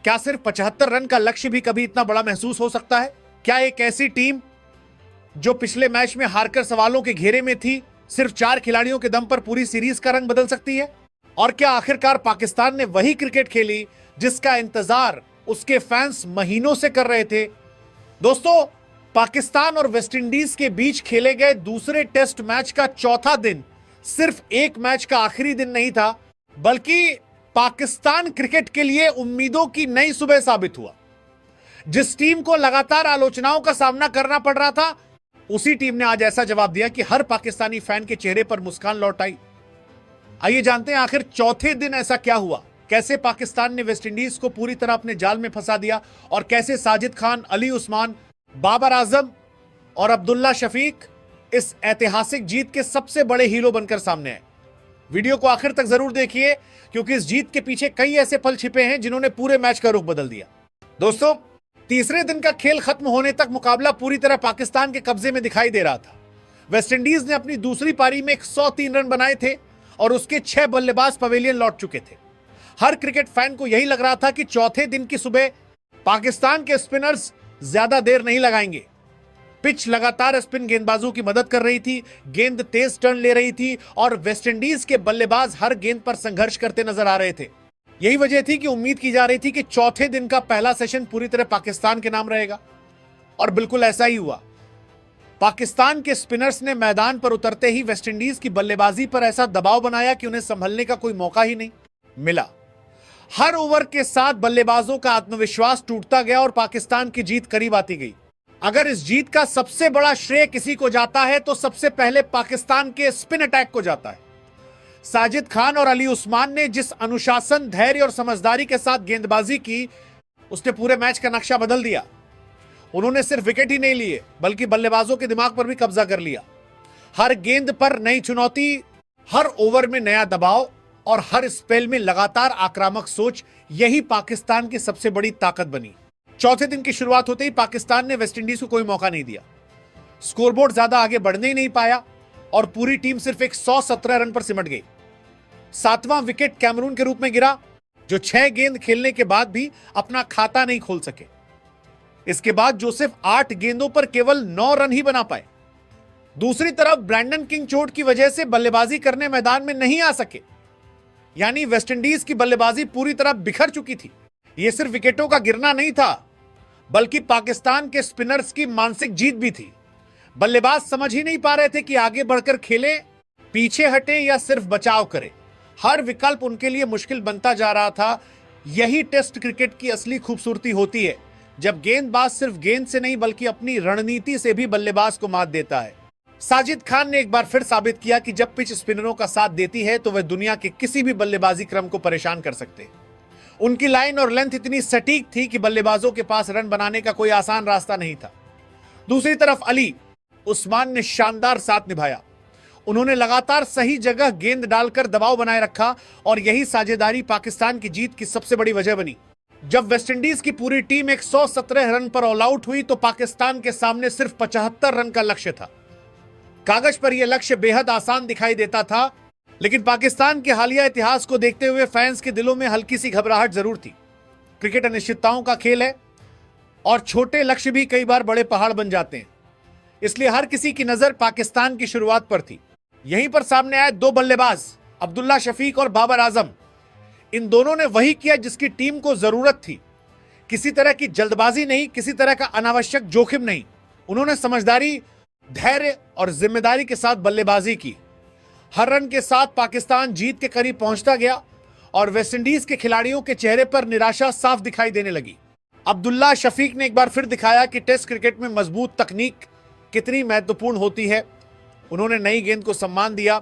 क्या सिर्फ 75 रन का लक्ष्य भी कभी इतना बड़ा महसूस हो सकता है? क्या एक ऐसी टीम जो पिछले मैच में हारकर सवालों के घेरे में थी, सिर्फ 4 खिलाड़ियों के दम पर पूरी सीरीज का रंग बदल सकती है? और क्या आखिरकार पाकिस्तान ने वही क्रिकेट खेली जिसका इंतजार उसके फैंस महीनों से कर रहे थे? दोस्तों, पाकिस्तान और वेस्टइंडीज के बीच खेले गए दूसरे टेस्ट मैच का चौथा दिन सिर्फ एक मैच का आखिरी दिन नहीं था, बल्कि पाकिस्तान क्रिकेट के लिए उम्मीदों की नई सुबह साबित हुआ। जिस टीम को लगातार आलोचनाओं का सामना करना पड़ रहा था, उसी टीम ने आज ऐसा जवाब दिया कि हर पाकिस्तानी फैन के चेहरे पर मुस्कान लौट आई। आइए जानते हैं आखिर चौथे दिन ऐसा क्या हुआ, कैसे पाकिस्तान ने वेस्टइंडीज को पूरी तरह अपने जाल में फंसा दिया और कैसे साजिद खान, अली उस्मान, बाबर आजम और अब्दुल्ला शफीक इस ऐतिहासिक जीत के सबसे बड़े हीरो बनकर सामने आए। वीडियो को आखिर तक जरूर देखिए, क्योंकि इस जीत के पीछे कई ऐसे पल छिपे हैं जिन्होंने पूरे मैच का रुख बदल दिया। दोस्तों, तीसरे दिन का खेल खत्म होने तक मुकाबला पूरी तरह पाकिस्तान के कब्जे में दिखाई दे रहा था। वेस्टइंडीज ने अपनी दूसरी पारी में 103 रन बनाए थे और उसके 6 बल्लेबाज पवेलियन लौट चुके थे। हर क्रिकेट फैन को यही लग रहा था कि चौथे दिन की सुबह पाकिस्तान के स्पिनर्स ज्यादा देर नहीं लगाएंगे। पिच लगातार स्पिन गेंदबाजों की मदद कर रही थी, गेंद तेज टर्न ले रही थी और वेस्टइंडीज के बल्लेबाज हर गेंद पर संघर्ष करते नजर आ रहे थे। यही वजह थी कि उम्मीद की जा रही थी कि चौथे दिन का पहला सेशन पूरी तरह पाकिस्तान के नाम रहेगा, और बिल्कुल ऐसा ही हुआ। पाकिस्तान के स्पिनर्स ने मैदान पर उतरते ही वेस्टइंडीज की बल्लेबाजी पर ऐसा दबाव बनाया कि उन्हें संभलने का कोई मौका ही नहीं मिला। हर ओवर के साथ बल्लेबाजों का आत्मविश्वास टूटता गया और पाकिस्तान की जीत करीब आती गई। अगर इस जीत का सबसे बड़ा श्रेय किसी को जाता है तो सबसे पहले पाकिस्तान के स्पिन अटैक को जाता है। साजिद खान और अली उस्मान ने जिस अनुशासन, धैर्य और समझदारी के साथ गेंदबाजी की, उसने पूरे मैच का नक्शा बदल दिया। उन्होंने सिर्फ विकेट ही नहीं लिए, बल्कि बल्लेबाजों के दिमाग पर भी कब्जा कर लिया। हर गेंद पर नई चुनौती, हर ओवर में नया दबाव और हर स्पेल में लगातार आक्रामक सोच, यही पाकिस्तान की सबसे बड़ी ताकत बनी। चौथे दिन की शुरुआत होते ही पाकिस्तान ने वेस्टइंडीज को कोई मौका नहीं दिया। स्कोरबोर्ड ज्यादा आगे बढ़ने ही नहीं पाया और पूरी टीम सिर्फ 117 रन पर सिमट गई। 7वां विकेट कैमरून के रूप में गिरा, जो 6 गेंद खेलने के बाद भी अपना खाता नहीं खोल सके। इसके बाद जोसेफ 8 गेंदों पर केवल 9 रन ही बना पाए। दूसरी तरफ ब्रैंडन किंग चोट की वजह से बल्लेबाजी करने मैदान में नहीं आ सके, यानी वेस्टइंडीज की बल्लेबाजी पूरी तरह बिखर चुकी थी। यह सिर्फ विकेटों का गिरना नहीं था, बल्कि पाकिस्तान के स्पिनर्स की मानसिक जीत भी थी। बल्लेबाज समझ ही नहीं पा रहे थे कि आगे बढ़कर खेलें, पीछे हटे या सिर्फ बचाव करें। हर विकल्प उनके लिए मुश्किल बनता जा रहा था। यही टेस्ट क्रिकेट की असली खूबसूरती होती है, जब गेंदबाज सिर्फ गेंद से नहीं बल्कि अपनी रणनीति से भी बल्लेबाज को मात देता है। साजिद खान ने एक बार फिर साबित किया कि जब पिच स्पिनरों का साथ देती है तो वह दुनिया के किसी भी बल्लेबाजी क्रम को परेशान कर सकते हैं। उनकी लाइन और लेंथ इतनी सटीक थी कि बल्लेबाजों के पास रन बनाने का कोई आसान रास्ता नहीं था। दूसरी तरफ अली उस्मान ने शानदार साथ निभाया। उन्होंने लगातार सही जगह गेंद डालकर दबाव बनाए रखा और यही साझेदारी पाकिस्तान की जीत की सबसे बड़ी वजह बनी। जब वेस्टइंडीज की पूरी टीम 117 रन पर ऑल आउट हुई तो पाकिस्तान के सामने सिर्फ 75 रन का लक्ष्य था। कागज पर यह लक्ष्य बेहद आसान दिखाई देता था, लेकिन पाकिस्तान के हालिया इतिहास को देखते हुए फैंस के दिलों में हल्की सी घबराहट जरूर थी। क्रिकेट अनिश्चितताओं का खेल है और छोटे लक्ष्य भी कई बार बड़े पहाड़ बन जाते हैं, इसलिए हर किसी की नजर पाकिस्तान की शुरुआत पर थी। यहीं पर सामने आए 2 बल्लेबाज, अब्दुल्ला शफीक और बाबर आजम। इन दोनों ने वही किया जिसकी टीम को जरूरत थी। किसी तरह की जल्दबाजी नहीं, किसी तरह का अनावश्यक जोखिम नहीं। उन्होंने समझदारी, धैर्य और जिम्मेदारी के साथ बल्लेबाजी की। हर रन के साथ पाकिस्तान जीत के करीब पहुंचता गया और वेस्टइंडीज के खिलाड़ियों के चेहरे पर निराशा साफ दिखाई देने लगी। अब्दुल्ला शफीक ने एक बार फिर दिखाया कि टेस्ट क्रिकेट में मजबूत तकनीक कितनी महत्वपूर्ण होती है। उन्होंने नई गेंद को सम्मान दिया,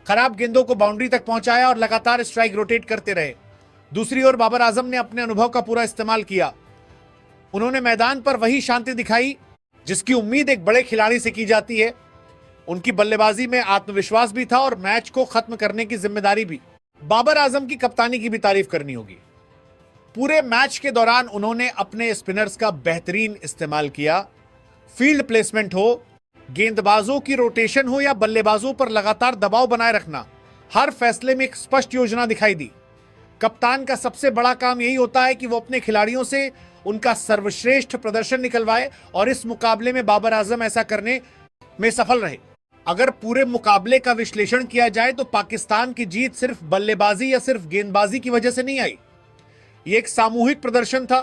खराब गेंदों को बाउंड्री तक पहुंचाया और लगातार स्ट्राइक रोटेट करते रहे। दूसरी ओर बाबर आजम ने अपने अनुभव का पूरा इस्तेमाल किया। उन्होंने मैदान पर वही शांति दिखाई जिसकी उम्मीद एक बड़े खिलाड़ी से की जाती है। उनकी बल्लेबाजी में आत्मविश्वास भी था और मैच को खत्म करने की जिम्मेदारी भी। बाबर आजम की कप्तानी की भी तारीफ करनी होगी। पूरे मैच के दौरान उन्होंने अपने स्पिनर्स का बेहतरीन इस्तेमाल किया। फील्ड प्लेसमेंट हो, गेंदबाजों की रोटेशन हो या बल्लेबाजों पर लगातार दबाव बनाए रखना, हर फैसले में एक स्पष्ट योजना दिखाई दी। कप्तान का सबसे बड़ा काम यही होता है कि वो अपने खिलाड़ियों से उनका सर्वश्रेष्ठ प्रदर्शन निकलवाए और इस मुकाबले में बाबर आजम ऐसा करने में सफल रहे। अगर पूरे मुकाबले का विश्लेषण किया जाए तो पाकिस्तान की जीत सिर्फ बल्लेबाजी या सिर्फ गेंदबाजी की वजह से नहीं आई। ये एक सामूहिक प्रदर्शन था,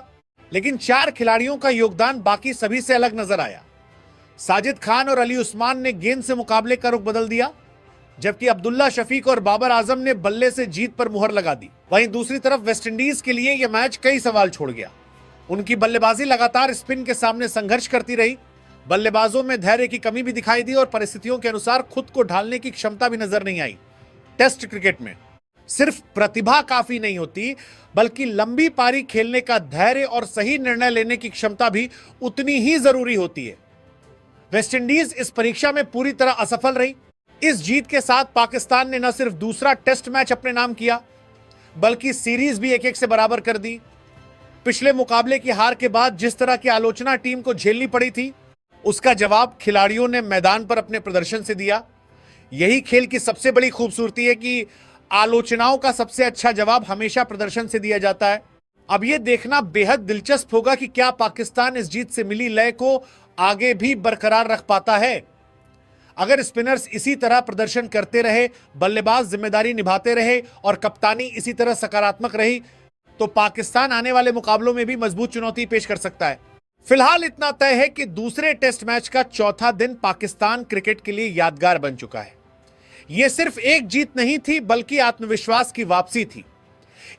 लेकिन 4 खिलाड़ियों का योगदान बाकी सभी से अलग नजर आया। साजिद खान और अली उस्मान ने गेंद से मुकाबले का रुख बदल दिया, जबकि अब्दुल्ला शफीक और बाबर आजम ने बल्ले से जीत पर मुहर लगा दी। वहीं दूसरी तरफ वेस्टइंडीज के लिए यह मैच कई सवाल छोड़ गया। उनकी बल्लेबाजी लगातार स्पिन के सामने संघर्ष करती रही। बल्लेबाजों में धैर्य की कमी भी दिखाई दी और परिस्थितियों के अनुसार खुद को ढालने की क्षमता भी नजर नहीं आई। टेस्ट क्रिकेट में सिर्फ प्रतिभा काफी नहीं होती, बल्कि लंबी पारी खेलने का धैर्य और सही निर्णय लेने की क्षमता भी उतनी ही जरूरी होती है। वेस्टइंडीज इस परीक्षा में पूरी तरह असफल रही। इस जीत के साथ पाकिस्तान ने न सिर्फ दूसरा टेस्ट मैच अपने नाम किया, बल्कि सीरीज भी 1-1 से बराबर कर दी। पिछले मुकाबले की हार के बाद जिस तरह की आलोचना टीम को झेलनी पड़ी थी, उसका जवाब खिलाड़ियों ने मैदान पर अपने प्रदर्शन से दिया। यही खेल की सबसे बड़ी खूबसूरती है कि आलोचनाओं का सबसे अच्छा जवाब हमेशा प्रदर्शन से दिया जाता है। अब यह देखना बेहद दिलचस्प होगा कि क्या पाकिस्तान इस जीत से मिली लय को आगे भी बरकरार रख पाता है। अगर स्पिनर्स इसी तरह प्रदर्शन करते रहे, बल्लेबाज जिम्मेदारी निभाते रहे और कप्तानी इसी तरह सकारात्मक रही, तो पाकिस्तान आने वाले मुकाबलों में भी मजबूत चुनौती पेश कर सकता है। फिलहाल इतना तय है कि दूसरे टेस्ट मैच का चौथा दिन पाकिस्तान क्रिकेट के लिए यादगार बन चुका है। यह सिर्फ एक जीत नहीं थी, बल्कि आत्मविश्वास की वापसी थी।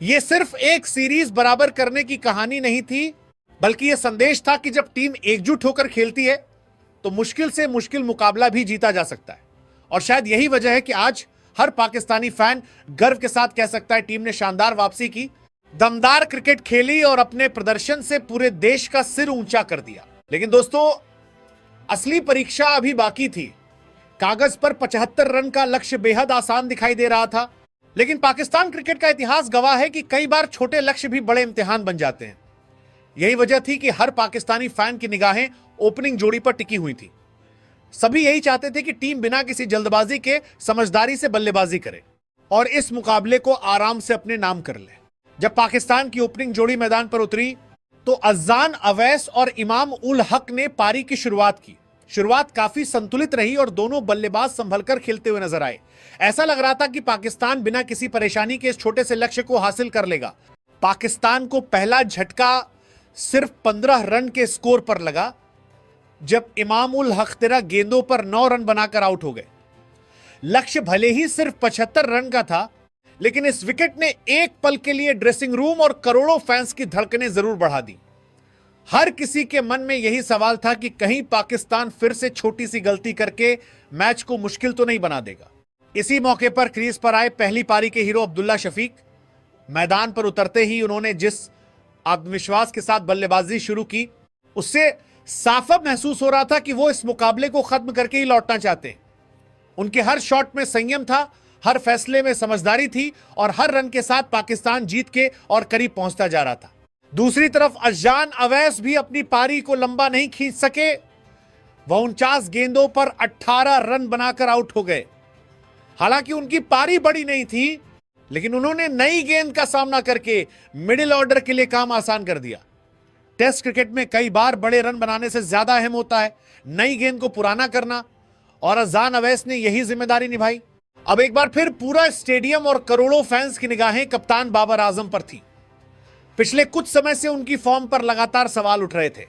यह सिर्फ एक सीरीज बराबर करने की कहानी नहीं थी, बल्कि यह संदेश था कि जब टीम एकजुट होकर खेलती है तो मुश्किल से मुश्किल मुकाबला भी जीता जा सकता है। और शायद यही वजह है कि आज हर पाकिस्तानी फैन गर्व के साथ कह सकता है टीम ने शानदार वापसी की, दमदार क्रिकेट खेली और अपने प्रदर्शन से पूरे देश का सिर ऊंचा कर दिया। लेकिन दोस्तों, असली परीक्षा अभी बाकी थी। कागज पर 75 रन का लक्ष्य बेहद आसान दिखाई दे रहा था, लेकिन पाकिस्तान क्रिकेट का इतिहास गवाह है कि कई बार छोटे लक्ष्य भी बड़े इम्तिहान बन जाते हैं। यही वजह थी कि हर पाकिस्तानी फैन की निगाहें ओपनिंग जोड़ी पर टिकी हुई थी। सभी यही चाहते थे कि टीम बिना किसी जल्दबाजी के समझदारी से बल्लेबाजी करे और इस मुकाबले को आराम से अपने नाम कर ले। जब पाकिस्तान की ओपनिंग जोड़ी मैदान पर उतरी तो अज़ान अवैस और इमाम उल हक ने पारी की शुरुआत की। शुरुआत काफी संतुलित रही और दोनों बल्लेबाज संभलकर खेलते हुए नजर आए। ऐसा लग रहा था कि पाकिस्तान बिना किसी परेशानी के इस छोटे से लक्ष्य को हासिल कर लेगा। पाकिस्तान को पहला झटका सिर्फ 15 रन के स्कोर पर लगा, जब इमाम उल हक तेरा गेंदों पर 9 रन बनाकर आउट हो गए। लक्ष्य भले ही सिर्फ 75 रन का था, लेकिन इस विकेट ने एक पल के लिए ड्रेसिंग रूम और करोड़ों फैंस की धड़कनें जरूर बढ़ा दी। हर किसी के मन में यही सवाल था कि कहीं पाकिस्तान फिर से छोटी सी गलती करके मैच को मुश्किल तो नहीं बना देगा। इसी मौके पर क्रीज पर आए पहली पारी के हीरो अब्दुल्ला शफीक। मैदान पर उतरते ही उन्होंने जिस आत्मविश्वास के साथ बल्लेबाजी शुरू की, उससे साफ महसूस हो रहा था कि वो इस मुकाबले को खत्म करके ही लौटना चाहते हैं। उनके हर शॉट में संयम था, हर फैसले में समझदारी थी और हर रन के साथ पाकिस्तान जीत के और करीब पहुंचता जा रहा था। दूसरी तरफ अज़ान अवैस भी अपनी पारी को लंबा नहीं खींच सके। वह 49 गेंदों पर 18 रन बनाकर आउट हो गए। हालांकि उनकी पारी बड़ी नहीं थी, लेकिन उन्होंने नई गेंद का सामना करके मिडिल ऑर्डर के लिए काम आसान कर दिया। टेस्ट क्रिकेट में कई बार बड़े रन बनाने से ज्यादा अहम होता है नई गेंद को पुराना करना, और अज़ान अवैस ने यही जिम्मेदारी निभाई। अब एक बार फिर पूरा स्टेडियम और करोड़ों फैंस की निगाहें कप्तान बाबर आजम पर थी। पिछले कुछ समय से उनकी फॉर्म पर लगातार सवाल उठ रहे थे।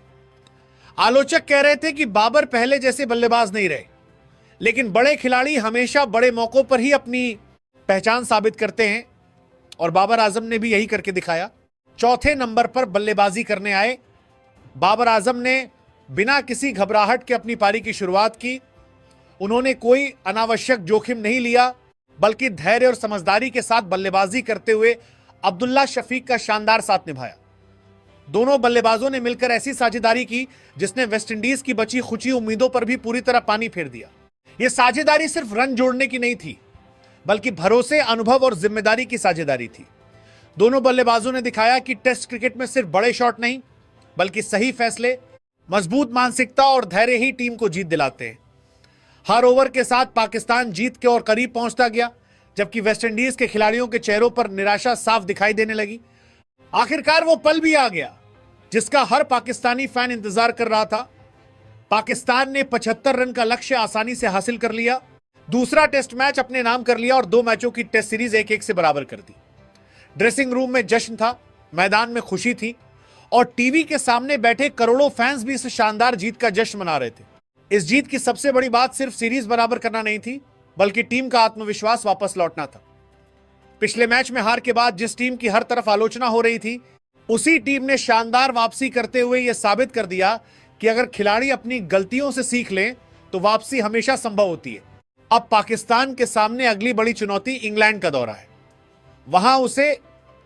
आलोचक कह रहे थे कि बाबर पहले जैसे बल्लेबाज नहीं रहे, लेकिन बड़े खिलाड़ी हमेशा बड़े मौकों पर ही अपनी पहचान साबित करते हैं, और बाबर आजम ने भी यही करके दिखाया। चौथे नंबर पर बल्लेबाजी करने आए बाबर आजम ने बिना किसी घबराहट के अपनी पारी की शुरुआत की। उन्होंने कोई अनावश्यक जोखिम नहीं लिया, बल्कि धैर्य और समझदारी के साथ बल्लेबाजी करते हुए अब्दुल्ला शफीक का शानदार साथ निभाया। दोनों बल्लेबाजों ने मिलकर ऐसी साझेदारी की जिसने वेस्टइंडीज की बची खुची उम्मीदों पर भी पूरी तरह पानी फेर दिया। यह साझेदारी सिर्फ रन जोड़ने की नहीं थी, बल्कि भरोसे, अनुभव और जिम्मेदारी की साझेदारी थी। दोनों बल्लेबाजों ने दिखाया कि टेस्ट क्रिकेट में सिर्फ बड़े शॉट नहीं, बल्कि सही फैसले, मजबूत मानसिकता और धैर्य ही टीम को जीत दिलाते हैं। हर ओवर के साथ पाकिस्तान जीत के और करीब पहुंचता गया, जबकि वेस्टइंडीज के खिलाड़ियों के चेहरों पर निराशा साफ दिखाई देने लगी। आखिरकार वो पल भी आ गया जिसका हर पाकिस्तानी फैन इंतजार कर रहा था। पाकिस्तान ने 75 रन का लक्ष्य आसानी से हासिल कर लिया, दूसरा टेस्ट मैच अपने नाम कर लिया और 2 मैचों की टेस्ट सीरीज 1-1 से बराबर कर दी। ड्रेसिंग रूम में जश्न था, मैदान में खुशी थी और टीवी के सामने बैठे करोड़ों फैंस भी इस शानदार जीत का जश्न मना रहे थे। इस जीत की सबसे बड़ी बात सिर्फ सीरीज बराबर करना नहीं थी, बल्कि टीम का आत्मविश्वास वापस लौटना था। पिछले मैच में हार के बाद जिस टीम की हर तरफ आलोचना हो रही थी, उसी टीम ने शानदार वापसी करते हुए यह साबित कर दिया कि अगर खिलाड़ी अपनी गलतियों से सीख लें तो वापसी हमेशा संभव होती है। अब पाकिस्तान के सामने अगली बड़ी चुनौती इंग्लैंड का दौरा है। वहां उसे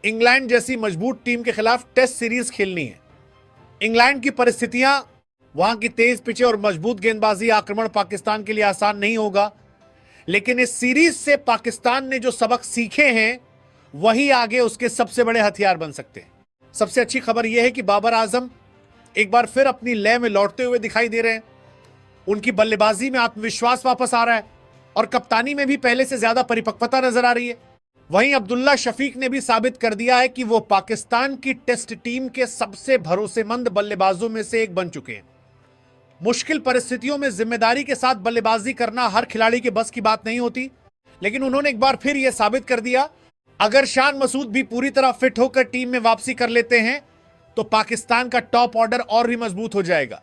इंग्लैंड जैसी मजबूत टीम के खिलाफ टेस्ट सीरीज खेलनी है। इंग्लैंड की परिस्थितियां, वहां की तेज पिचें और मजबूत गेंदबाजी आक्रमण पाकिस्तान के लिए आसान नहीं होगा, लेकिन इस सीरीज से पाकिस्तान ने जो सबक सीखे हैं वही आगे उसके सबसे बड़े हथियार बन सकते हैं। सबसे अच्छी खबर यह है कि बाबर आजम एक बार फिर अपनी लय में लौटते हुए दिखाई दे रहे हैं। उनकी बल्लेबाजी में आत्मविश्वास वापस आ रहा है और कप्तानी में भी पहले से ज्यादा परिपक्वता नजर आ रही है। वहीं अब्दुल्ला शफीक ने भी साबित कर दिया है कि वो पाकिस्तान की टेस्ट टीम के सबसे भरोसेमंद बल्लेबाजों में से एक बन चुके हैं। मुश्किल परिस्थितियों में जिम्मेदारी के साथ बल्लेबाजी करना हर खिलाड़ी के बस की बात नहीं होती, लेकिन उन्होंने एक बार फिर यह साबित कर दिया, अगर शान मसूद भी पूरी तरह फिट होकर टीम में वापसी कर लेते हैं तो पाकिस्तान का टॉप ऑर्डर और भी मजबूत हो जाएगा।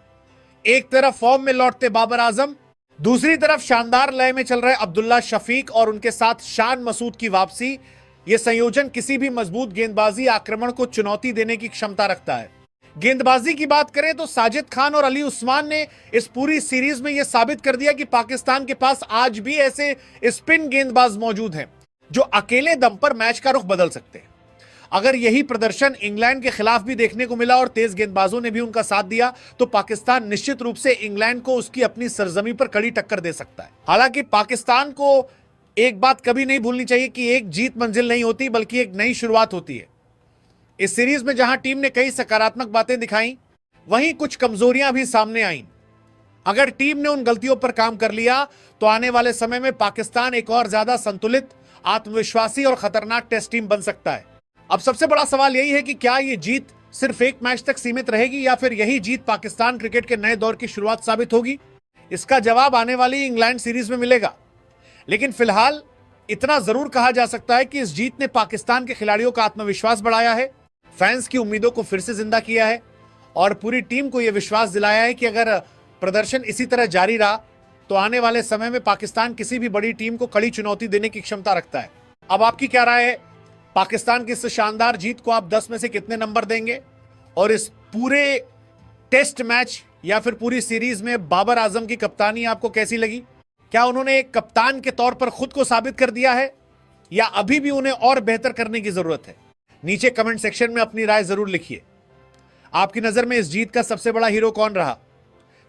एक तरफ फॉर्म में लौटते बाबर आजम, दूसरी तरफ शानदार लय में चल रहे अब्दुल्ला शफीक और उनके साथ शान मसूद की वापसी, यह संयोजन किसी भी मजबूत गेंदबाजी आक्रमण को चुनौती देने की क्षमता रखता है। गेंदबाजी की बात करें तो साजिद खान और अली उस्मान ने इस पूरी सीरीज में यह साबित कर दिया कि पाकिस्तान के पास आज भी ऐसे स्पिन गेंदबाज मौजूद हैं जो अकेले दम पर मैच का रुख बदल सकते हैं। अगर यही प्रदर्शन इंग्लैंड के खिलाफ भी देखने को मिला और तेज गेंदबाजों ने भी उनका साथ दिया तो पाकिस्तान निश्चित रूप से इंग्लैंड को उसकी अपनी सरजमी पर कड़ी टक्कर दे सकता है। हालांकि पाकिस्तान को एक बात कभी नहीं भूलनी चाहिए कि एक जीत मंजिल नहीं होती, बल्कि एक नई शुरुआत होती है। इस सीरीज में जहां टीम ने कई सकारात्मक बातें दिखाई, वहीं कुछ कमजोरियां भी सामने आईं। अगर टीम ने उन गलतियों पर काम कर लिया तो आने वाले समय में पाकिस्तान एक और ज्यादा संतुलित, आत्मविश्वासी और खतरनाक टेस्ट टीम बन सकता है। अब सबसे बड़ा सवाल यही है कि क्या यह जीत सिर्फ एक मैच तक सीमित रहेगी या फिर यही जीत पाकिस्तान क्रिकेट के नए दौर की शुरुआत साबित होगी? इसका जवाब आने वाली इंग्लैंड सीरीज में मिलेगा। लेकिन फिलहाल इतना जरूर कहा जा सकता है कि इस जीत ने पाकिस्तान के खिलाड़ियों का आत्मविश्वास बढ़ाया है, फैंस की उम्मीदों को फिर से जिंदा किया है और पूरी टीम को यह विश्वास दिलाया है कि अगर प्रदर्शन इसी तरह जारी रहा तो आने वाले समय में पाकिस्तान किसी भी बड़ी टीम को कड़ी चुनौती देने की क्षमता रखता है। अब आपकी क्या राय है? पाकिस्तान की इस शानदार जीत को आप 10 में से कितने नंबर देंगे? और इस पूरे टेस्ट मैच या फिर पूरी सीरीज में बाबर आजम की कप्तानी आपको कैसी लगी? क्या उन्होंने एक कप्तान के तौर पर खुद को साबित कर दिया है या अभी भी उन्हें और बेहतर करने की जरूरत है? नीचे कमेंट सेक्शन में अपनी राय जरूर लिखिए। आपकी नजर में इस जीत का सबसे बड़ा हीरो कौन रहा?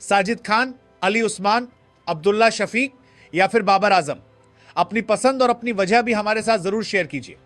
साजिद खान, अली उस्मान, अब्दुल्ला शफीक या फिर बाबर आजम? अपनी पसंद और अपनी वजह भी हमारे साथ जरूर शेयर कीजिए।